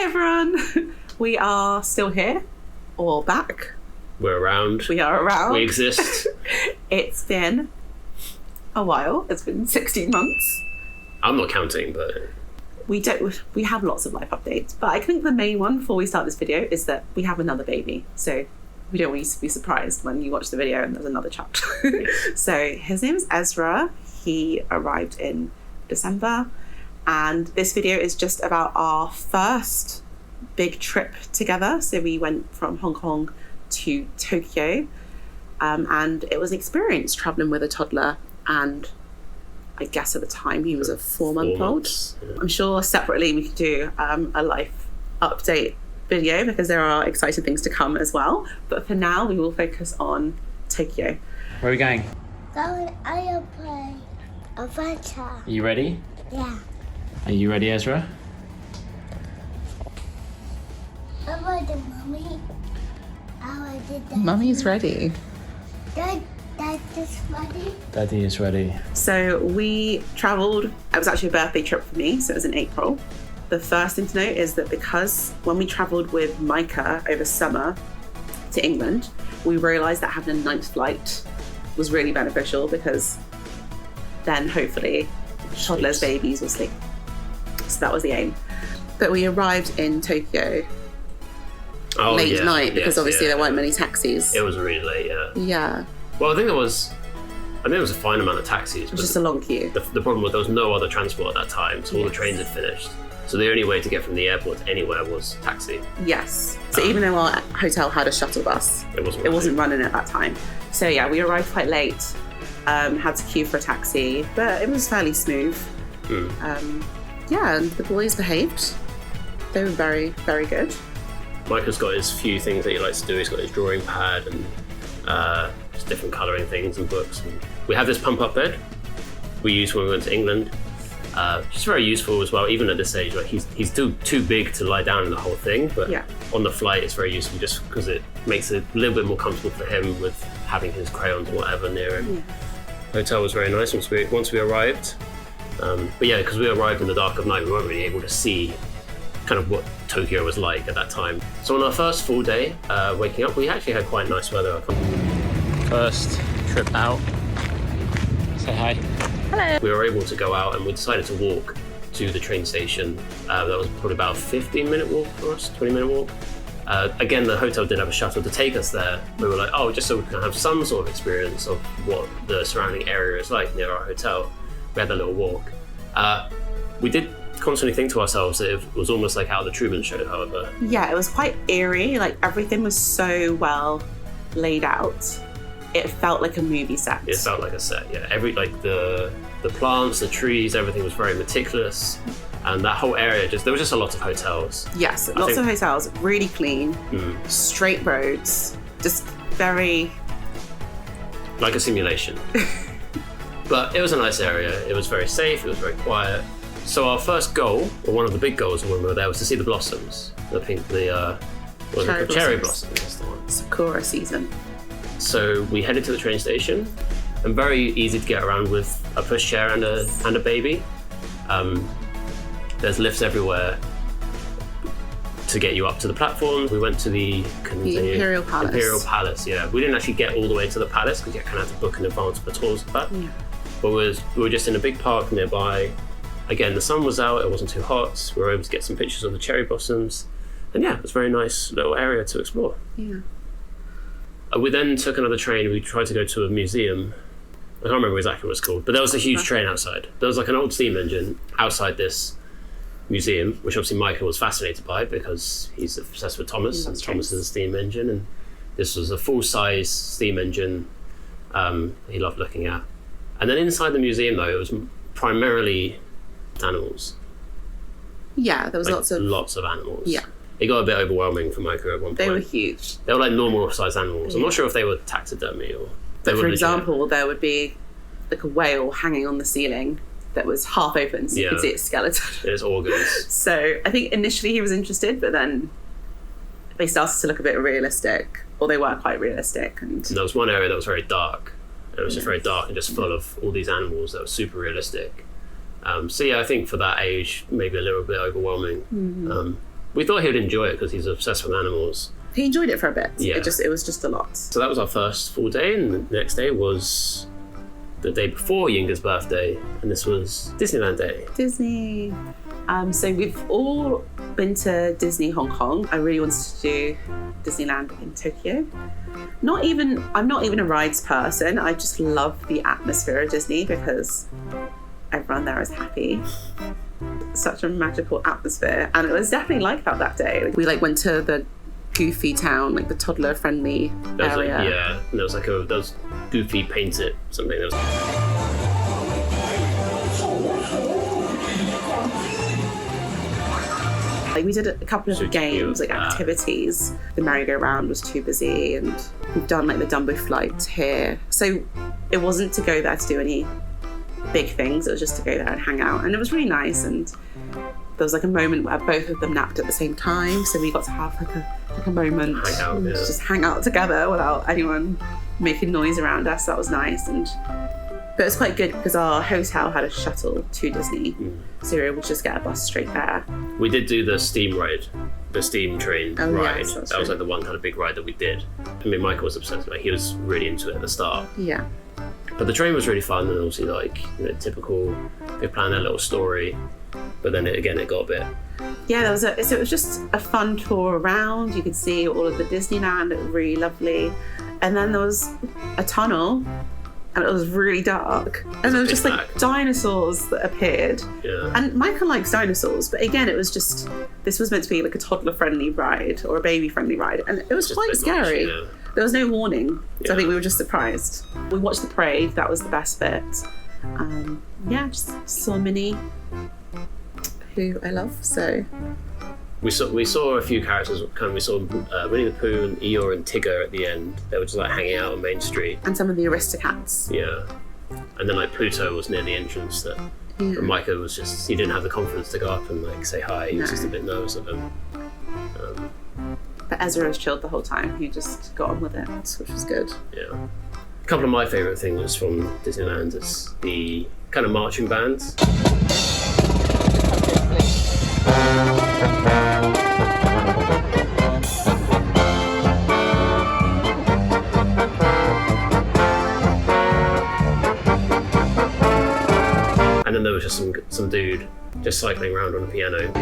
Hi everyone. We are still here, or back. We're around. We are around. We exist. It's been a while. It's been 16 months. I'm not counting, but We have lots of life updates, but I think the main one before we start this video is that we have another baby. So we don't want you to be surprised when you watch the video and there's another child. So his name is Ezra. He arrived in December, and this video is just about our first big trip together. So we went from Hong Kong to Tokyo, and it was an experience traveling with a toddler, and I guess at the time he was a 4-month-old. Yeah. I'm sure separately we could do a life update video because there are exciting things to come as well. But for now, we will focus on Tokyo. Where are we going? Going airplane adventure. Are you ready? Yeah. Are you ready, Ezra? I'm ready, Mommy. I did that. Mummy's ready. Dad is ready. Daddy is ready. So we travelled, it was actually a birthday trip for me, so it was in April. The first thing to note is that because when we travelled with Micah over summer to England, we realised that having a night flight was really beneficial because then hopefully toddlers' babies will sleep. So that was the aim. But we arrived in Tokyo late at night because obviously there weren't many taxis. It was really late, yeah. Yeah, Well, I think there was a fine amount of taxis. it was just a long queue. The problem was there was no other transport at that time, so all the trains had finished. So the only way to get from the airport to anywhere was taxi. Yes. So even though our hotel had a shuttle bus, It wasn't. it wasn't running at that time. So yeah, we arrived quite late, had to queue for a taxi, but it was fairly smooth. Yeah, and the boys behaved. They were very, very good. Micah's got his few things that he likes to do. He's got his drawing pad and just different colouring things and books. And we have this pump-up bed we used when we went to England. Just very useful as well, even at this age. Like he's still too big to lie down in the whole thing, but Yeah. on the flight it's very useful just because it makes it a little bit more comfortable for him with having his crayons or whatever near him. The hotel was very nice once we arrived. But yeah, because we arrived in the dark of night, we weren't really able to see kind of what Tokyo was like at that time. So on our first full day, waking up, we actually had quite nice weather. First trip out. Say hi. We were able to go out and we decided to walk to the train station. That was probably about a 15-minute walk for us, 20-minute walk. Again, the hotel did have a shuttle to take us there. We were like, oh, just so we can have some sort of experience of what the surrounding area is like near our hotel. We had that little walk. We did constantly think to ourselves that it was almost like out of the Truman Show, however. Yeah, it was quite eerie. Like everything was so well laid out. It felt like a movie set. It felt like a set, yeah. The plants, the trees, everything was very meticulous. And that whole area, there was just a lot of hotels. Yes, lots of hotels, really clean, straight roads, just very... Like a simulation. But it was a nice area. It was very safe, it was very quiet. So our first goal, or one of the big goals when we were there, was to see the blossoms. Cherry blossoms, that's the one. Sakura season. So we headed to the train station, and very easy to get around with a pushchair and a baby. There's lifts everywhere to get you up to the platforms. We went to the Imperial Palace. Imperial Palace, yeah. We didn't actually get all the way to the palace because you kind of had to book in advance for tours of that. Yeah. But we were just in a big park nearby. Again, the sun was out, it wasn't too hot. We were able to get some pictures of the cherry blossoms. And yeah, it was a very nice little area to explore. Yeah. We then took another train. We tried to go to a museum. I can't remember exactly what it's called, but there was a huge train outside. There was like an old steam engine outside this museum, which obviously Michael was fascinated by because he's obsessed with Thomas, and Thomas is a steam engine, and this was a full-size steam engine he loved looking at. And then inside the museum, though, it was primarily animals. Yeah, there was lots of animals. Yeah. It got a bit overwhelming for Michael at one point. They were huge. They were like normal-sized animals. I'm not sure if they were taxidermy or... But for example, there would be like a whale hanging on the ceiling that was half open, so you could see its skeleton. Its organs. So I think initially he was interested, but then they started to look a bit realistic, or they weren't quite realistic. And there was one area that was very dark. It was just very dark and just full of all these animals that were super realistic. So yeah, I think for that age, maybe a little bit overwhelming. We thought he would enjoy it because he's obsessed with animals. He enjoyed it for a bit. Yeah. It was just a lot. So that was our first full day, and the next day was the day before Yinga's birthday, and this was Disneyland Day. Disney. So we've all been to Disney Hong Kong. I really wanted to do Disneyland in Tokyo. I'm not even a rides person. I just love the atmosphere of Disney because everyone there is happy. Such a magical atmosphere, and it was definitely like that day. We went to the Goofy town, the toddler friendly area. And there was those Goofy paints it something. There was we did a couple of games, activities. The merry-go-round was too busy, and we've done the Dumbo flight here. So it wasn't to go there to do any big things, it was just to go there and hang out. And it was really nice, and there was a moment where both of them napped at the same time, so we got to have a moment and just hang out together without anyone making noise around us. That was nice. But it was quite good because our hotel had a shuttle to Disney, so we were able to just get a bus straight there. We did do the steam ride, the steam train ride. Yes, that was the one kind of big ride that we did. I mean, Michael was obsessed with it. He was really into it at the start. Yeah. But the train was really fun, and obviously typical, they planned their little story, but then it got a bit... Yeah, so it was just a fun tour around. You could see all of the Disneyland, it was really lovely. And then there was a tunnel, and it was really dark. And there was just dinosaurs that appeared. Yeah. And Michael likes dinosaurs, but again, it was just, this was meant to be a toddler-friendly ride or a baby-friendly ride. And it was quite scary. Much, yeah. There was no warning, so I think we were just surprised. We watched the parade, that was the best bit. Just saw Minnie, who I love, so. We saw a few characters, we saw Winnie the Pooh and Eeyore and Tigger at the end. They were just hanging out on Main Street. And some of the Aristocats. Yeah. And then Pluto was near the entrance that Micah was just, he didn't have the confidence to go up and say hi. He was just a bit nervous of him. But Ezra was chilled the whole time. He just got on with it, which was good. Yeah. A couple of my favourite things from Disneyland is the kind of marching bands. And then there was just some dude just cycling around on a piano.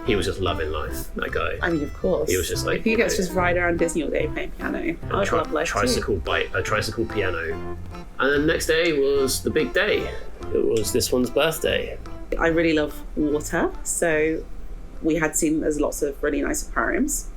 He was just loving life, that guy. I mean, of course. He was just if he gets to just ride around Disney all day playing piano, I'd love life tricycle piano. And then the next day was the big day. It was this one's birthday. I really love water, so we had seen there's lots of really nice aquariums.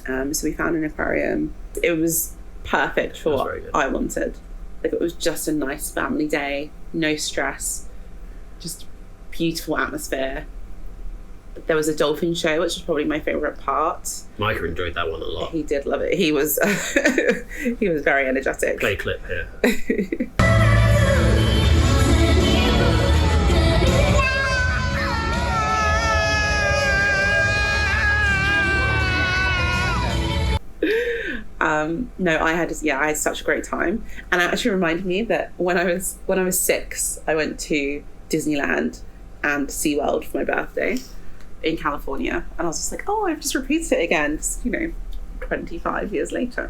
So we found an aquarium. It was perfect for what I wanted. It was just a nice family day, no stress, just beautiful atmosphere. There was a dolphin show, which was probably my favourite part. Micah enjoyed that one a lot. He did love it. He was he was very energetic. Play clip here. No, I had such a great time, and it actually reminded me that when I was 6, I went to Disneyland and SeaWorld for my birthday in California, and I was just I've just repeated it again, just, 25 years later.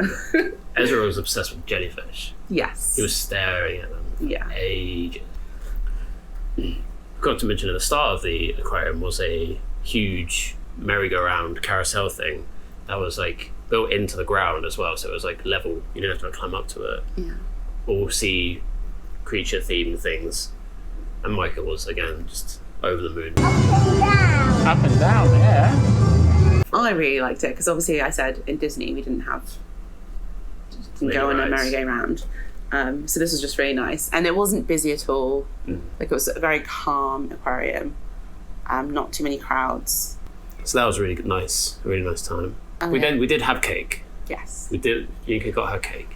Ezra was obsessed with jellyfish. Yes. He was staring at them for ages. Forgot to mention at the start of the aquarium was a huge merry-go-round carousel thing that was built into the ground as well, so it was level. You didn't have to climb up to it. Yeah. All sea creature themed things, and Micah was again just over the moon. Up and down, yeah. I really liked it because obviously I said in Disney we didn't go on a merry-go-round. So this was just really nice, and it wasn't busy at all. It was a very calm aquarium, not too many crowds. So that was really really nice time. We did have cake. Yes, we did. Yinka got her cake.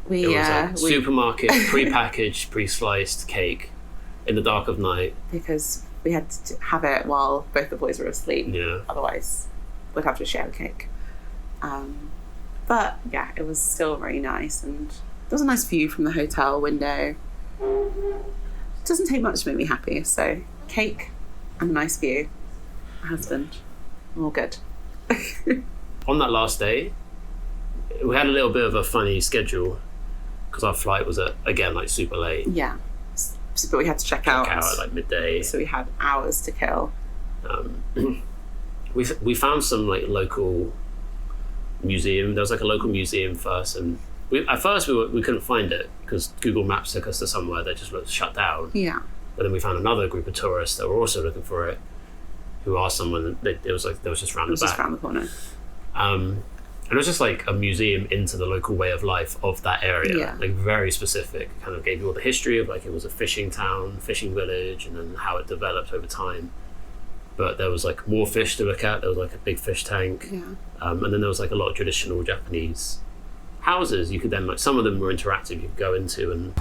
We it was supermarket pre-packaged, pre-sliced cake in the dark of night because we had to have it while both the boys were asleep. Yeah. Otherwise, we'd have to share the cake. But yeah, it was still very nice, and was a nice view from the hotel window. Doesn't take much to make me happy. So cake and a nice view. My husband, all good. On that last day, we had a little bit of a funny schedule because our flight was again like super late. Yeah, but we had to check out at like midday. So we had hours to kill. We found some like local museum. There was like a local museum first, and at first we couldn't find it because Google Maps took us to somewhere that just was shut down. Yeah. But then we found another group of tourists that were also looking for it, who asked someone. It was just around the back. Just around the corner. And it was just like a museum into the local way of life of that area. Yeah. Like very specific. Kind of gave you all the history of like it was a fishing town, fishing village, and then how it developed over time. But there was like more fish to look at. There was like a big fish tank. Yeah. And then there was like a lot of traditional Japanese houses. You could then like, some of them were interactive. You could go into and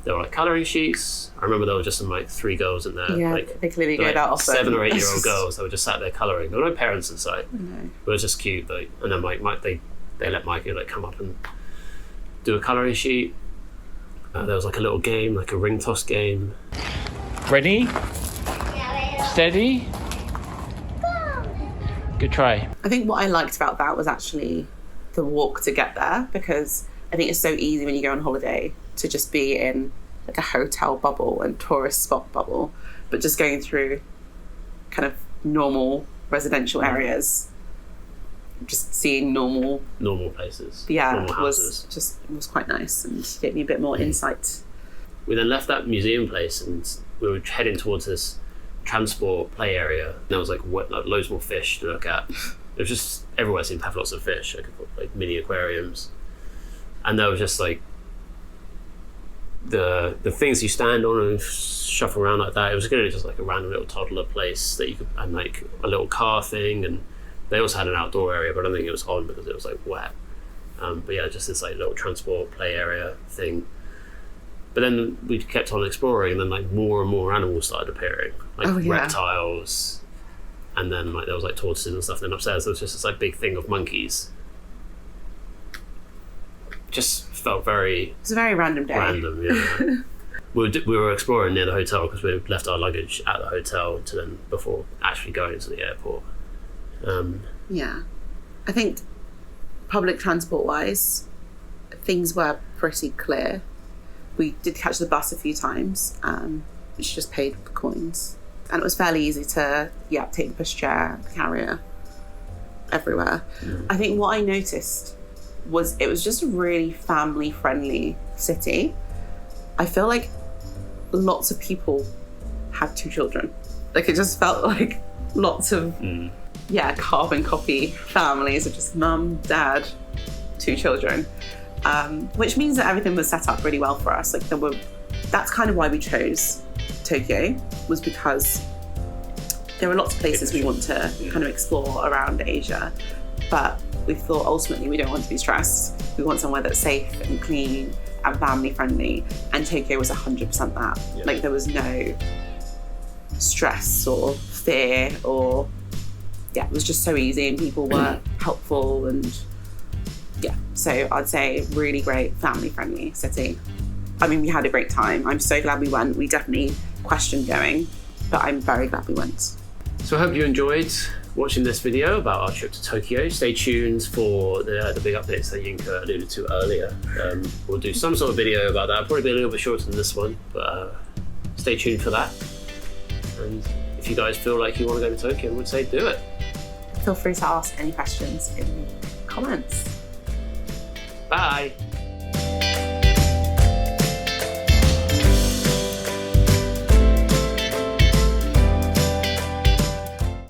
there were like colouring sheets. I remember there were just some like 3 girls in there. Yeah, like, they clearly like go that often. 7 or 8 year old girls that were just sat there colouring. There were no parents inside. No. But it was just cute. Like, and then they let Mikey like come up and do a colouring sheet. There was like a little game, like a ring toss game. Ready? Steady? Good try. I think what I liked about that was actually the walk to get there, because I think it's so easy when you go on holiday to just be in like a hotel bubble and tourist spot bubble, but just going through kind of normal residential areas, just seeing normal places. Yeah, normal houses. was quite nice and gave me a bit more insight. We then left that museum place and we were heading towards this transport play area. There was like loads more fish to look at. It was just everywhere seemed to have lots of fish, like mini aquariums, and there was just like the things you stand on and shuffle around like that. It was really just like a random little toddler place that you could, and like a little car thing, and they also had an outdoor area, but I don't think it was on because it was like wet. But yeah, just this like little transport play area thing. But then we kept on exploring, and then like more and more animals started appearing, like reptiles, and then like there was like tortoises and stuff. And then upstairs there was just this like big thing of monkeys. Just felt very. It was a very random day. Random, yeah. we were exploring near the hotel because we left our luggage at the hotel before actually going to the airport. Yeah, I think public transport wise, things were pretty clear. We did catch the bus a few times, which just paid with coins. And it was fairly easy to, take the pushchair, the carrier, everywhere. Mm. I think what I noticed was it was just a really family-friendly city. I feel like lots of people had 2 children. Like, it just felt like lots of, carbon copy families of just mum, dad, 2 children. Which means that everything was set up really well for us. Like that's kind of why we chose Tokyo, was because there were lots of places we want to kind of explore around Asia, but we thought ultimately we don't want to be stressed. We want somewhere that's safe and clean and family friendly, and Tokyo was 100% that. Yeah. Like there was no stress or fear or it was just so easy, and people were helpful, and so I'd say really great family-friendly city. I mean, we had a great time. I'm so glad we went. We definitely questioned going, but I'm very glad we went. So I hope you enjoyed watching this video about our trip to Tokyo. Stay tuned for the big updates that Yinka alluded to earlier. We'll do some sort of video about that. Probably be a little bit shorter than this one, but stay tuned for that. And if you guys feel like you want to go to Tokyo, I would say do it. Feel free to ask any questions in the comments. Bye.